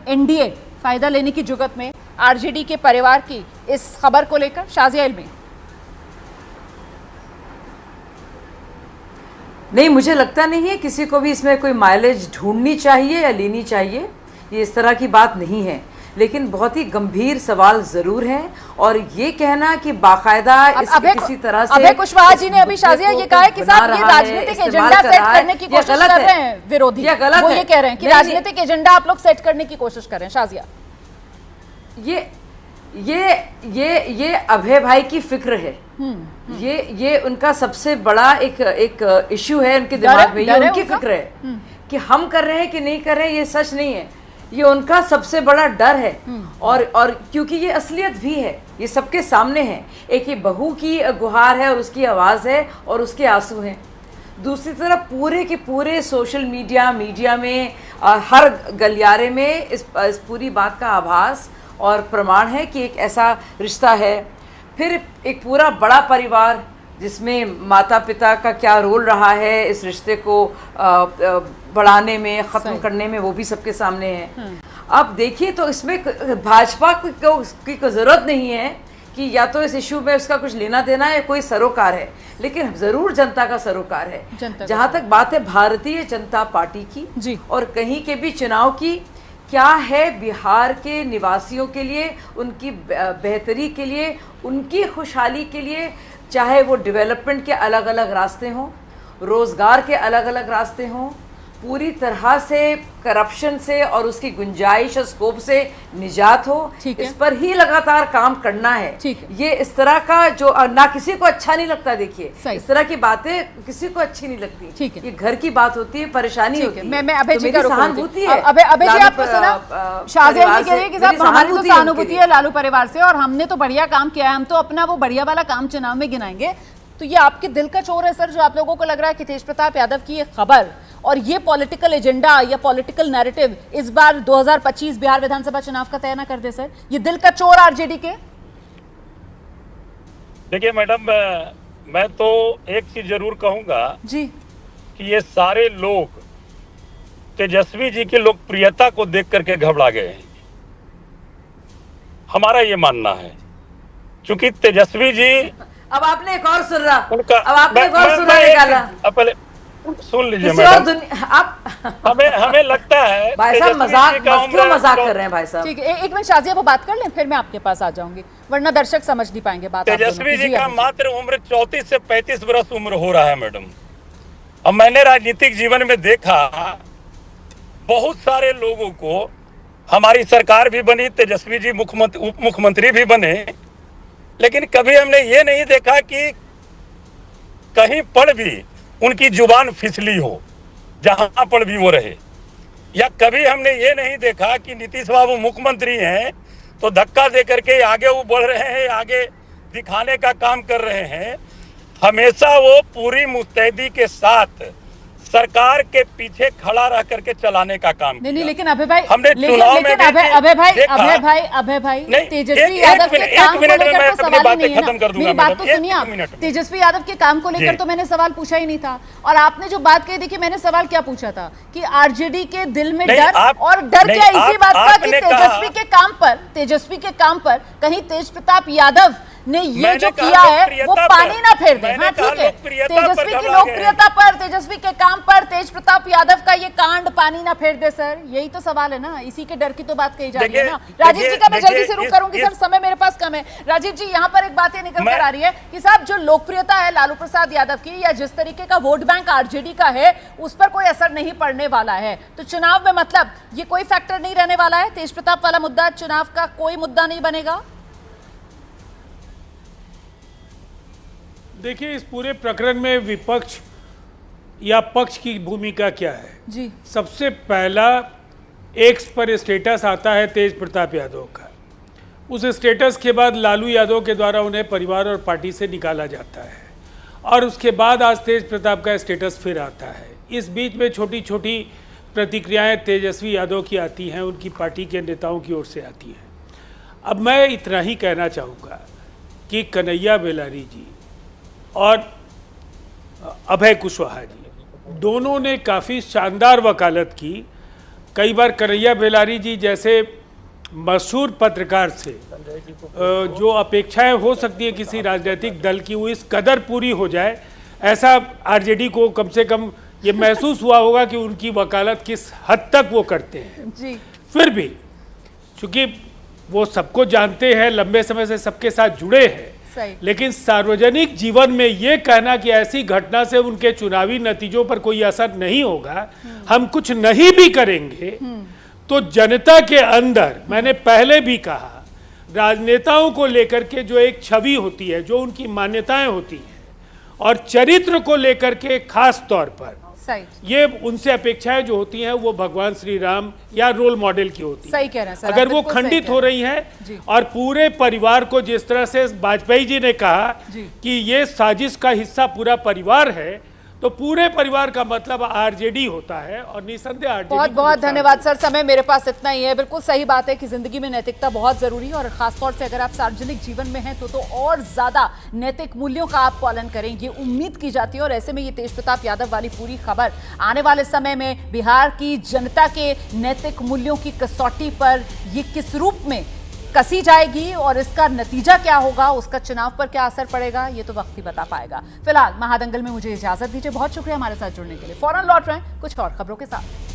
NDA फायदा लेने की जुगत में आरजेडी के परिवार की इस खबर को लेकर? शाजिया इल्मी। नहीं, मुझे लगता नहीं है किसी को भी इसमें कोई माइलेज ढूंढनी चाहिए या लेनी चाहिए, ये इस तरह की बात नहीं है। लेकिन बहुत ही गंभीर सवाल जरूर है, और ये कहना कि बाकायदा किसी तरह से अभय कुशवाहा जी ने अभी शाजिया ये कहा है कि साहब ये राजनीतिक एजेंडा सेट करने की कोशिश कर रहे हैं विरोधी, वो ये कह रहे हैं कि राजनीतिक एजेंडा आप लोग सेट करने की कोशिश कर रहे हैं। शाजिया, ये अभय भाई की फिक्र है, ये उनका सबसे बड़ा एक इश्यू है उनके दिमाग में, ये उनकी फिक्र है कि हम कर रहे हैं कि नहीं कर रहे हैं, ये सच नहीं है, ये उनका सबसे बड़ा डर है। और क्योंकि ये असलियत भी है, ये सबके सामने है। एक ये बहू की गुहार है और उसकी आवाज़ है और उसके आंसू हैं। दूसरी तरफ पूरे के पूरे सोशल मीडिया में हर गलियारे में इस पूरी बात का आभास और प्रमाण है कि एक ऐसा रिश्ता है। फिर एक पूरा बड़ा परिवार जिसमें माता पिता का क्या रोल रहा है इस रिश्ते को बढ़ाने में, ख़त्म करने में, वो भी सबके सामने है। अब देखिए, तो इसमें भाजपा की ज़रूरत नहीं है कि या तो इस इशू में उसका कुछ लेना देना है, कोई सरोकार है, लेकिन ज़रूर जनता का सरोकार है। जहाँ तक बात है भारतीय जनता पार्टी की जी, और कहीं के भी चुनाव की, क्या है बिहार के निवासियों के लिए, उनकी बेहतरी के लिए, उनकी खुशहाली के लिए, चाहे वो डेवलपमेंट के अलग अलग रास्ते हों, रोज़गार के अलग अलग रास्ते हों, पूरी तरह से करप्शन से और उसकी गुंजाइश और स्कोप से निजात हो, इस पर ही लगातार काम करना है। ये इस तरह का जो ना किसी को अच्छा नहीं लगता, देखिए इस तरह की बातें किसी को अच्छी नहीं लगती। ये घर की बात होती है, परेशानी होती है। मैं अभय जी का सहानुभूति है। अभय जी आपको सुना, शाजिया जी कह रही है कि साहब हमारी तो सहानुभूति है लालू परिवार से और हमने तो बढ़िया काम किया है, हम तो अपना वो बढ़िया वाला काम चुनाव में गिनाएंगे। तो ये आपके दिल का चोर है सर, जो आप लोगों को लग रहा है कि तेज प्रताप यादव की ये खबर और ये पॉलिटिकल एजेंडा या पॉलिटिकल नैरेटिव इस बार 2025 बिहार विधानसभा चुनाव का तय ना कर दे सर, ये दिल का चोर आरजेडी के? देखिए मैडम, मैं तो एक चीज जरूर कहूंगा जी कि ये सारे लोग तेजस्वी जी की लोकप्रियता को देख करके घबरा गए हैं। हमारा ये मानना है, क्योंकि तेजस्वी जी, अब आपने एक और सुन रहा, अब आपने एक और सुन निकाला। पहले सुन लीजिए मैडम, हमें लगता है भाई साहब क्यों मजाक कर रहे हैं भाई साहब? ठीक है, एक मिनट शाजिया वो बात कर लें, फिर मैं आपके पास आ जाऊंगी, वरना दर्शक समझ नहीं पाएंगे बात। तेजस्वी जी का मात्र उम्र 34 से 35 वर्ष उम्र हो रहा है मैडम। अब मैंने राजनीतिक जीवन में देखा बहुत सारे लोगों को, हमारी सरकार भी बनी, तेजस्वी जी उप मुख्यमंत्री भी बने, लेकिन कभी हमने ये नहीं देखा कि कहीं पर भी उनकी जुबान फिसली हो, जहां पर भी वो रहे। या कभी हमने ये नहीं देखा कि नीतीश बाबू मुख्यमंत्री हैं तो धक्का दे करके आगे वो बढ़ रहे हैं, आगे दिखाने का काम कर रहे हैं। हमेशा वो पूरी मुस्तैदी के साथ सरकार के पीछे खड़ा रह करके चलाने का काम नहीं, लेकिन अभय भाई, हमने चुनाव में अभय भाई तेजस्वी यादव के काम को लेकर तो सवाल ही नहीं है ना। मेरी बात तो सुनिए आप, तेजस्वी यादव के काम को लेकर तो मैंने सवाल पूछा ही नहीं था, और आपने जो बात कही, देखिए मैंने सवाल क्या पूछा था कि आरजेडी के दिल में डर, और डर क्या इसी बात का कि तेजस्वी के काम पर कहीं तेज प्रताप यादव ने ये जो किया है वो पानी ना फेर दे। हाँ ठीक है, तेजस्वी की लोकप्रियता पर, तेजस्वी के काम पर तेज प्रताप यादव का ये कांड पानी ना फेर दे सर, यही तो सवाल है ना, इसी के डर की तो बात कही जा रही है ना। राजीव जी का मैं जल्दी से रुक करूंगी सर, समय मेरे पास कम है। राजीव जी, यहाँ पर एक बात ये निकल कर आ रही है कि साहब जो लोकप्रियता है लालू प्रसाद यादव की, या जिस तरीके का वोट बैंक आरजेडी का है, उस पर कोई असर नहीं पड़ने वाला है। तो चुनाव में मतलब ये कोई फैक्टर नहीं रहने वाला है, तेज प्रताप वाला मुद्दा चुनाव का कोई मुद्दा नहीं बनेगा। देखिए, इस पूरे प्रकरण में विपक्ष या पक्ष की भूमिका क्या है जी? सबसे पहला एक्स पर स्टेटस आता है तेज प्रताप यादव का। उस स्टेटस के बाद लालू यादव के द्वारा उन्हें परिवार और पार्टी से निकाला जाता है, और उसके बाद आज तेज प्रताप का स्टेटस फिर आता है। इस बीच में छोटी छोटी प्रतिक्रियाएं तेजस्वी यादव की आती हैं, उनकी पार्टी के नेताओं की ओर से आती हैं। अब मैं इतना ही कहना चाहूँगा कि कन्हैया बेलारी जी और अभय कुशवाहा जी दोनों ने काफ़ी शानदार वकालत की, कई बार कन्हैया बेलारी जी जैसे मशहूर पत्रकार से जो अपेक्षाएं हो सकती है किसी राजनीतिक दल की, वो इस कदर पूरी हो जाए, ऐसा आरजेडी को कम से कम ये महसूस हुआ होगा कि उनकी वकालत किस हद तक वो करते हैं जी। फिर भी चूंकि वो सबको जानते हैं, लंबे समय से सबके साथ जुड़े हैं, लेकिन सार्वजनिक जीवन में ये कहना कि ऐसी घटना से उनके चुनावी नतीजों पर कोई असर नहीं होगा, हम कुछ नहीं भी करेंगे, तो जनता के अंदर, मैंने पहले भी कहा, राजनेताओं को लेकर के जो एक छवि होती है, जो उनकी मान्यताएं होती हैं और चरित्र को लेकर के खास तौर पर ये उनसे अपेक्षाएं जो होती हैं वो भगवान श्री राम या रोल मॉडल की होती है। सही कह रहे हैं सर, अगर वो खंडित हो रही हैं और पूरे परिवार को, जिस तरह से वाजपेयी जी ने कहा कि ये साजिश का हिस्सा पूरा परिवार है, तो पूरे परिवार का मतलब आरजेडी होता है और निसंदेह आरजेडी। बहुत बहुत धन्यवाद सर, समय मेरे पास इतना ही है। बिल्कुल सही बात है कि जिंदगी में नैतिकता बहुत जरूरी है और खासतौर से अगर आप सार्वजनिक जीवन में हैं तो और ज्यादा नैतिक मूल्यों का आप पालन करेंगे, उम्मीद की जाती है। और ऐसे में ये तेज प्रताप यादव वाली पूरी खबर आने वाले समय में बिहार की जनता के नैतिक मूल्यों की कसौटी पर ये किस रूप में कसी जाएगी और इसका नतीजा क्या होगा, उसका चुनाव पर क्या असर पड़ेगा, ये तो वक्त ही बता पाएगा। फिलहाल महादंगल में मुझे इजाजत दीजिए, बहुत शुक्रिया हमारे साथ जुड़ने के लिए। फौरन लौट रहे हैं कुछ और खबरों के साथ।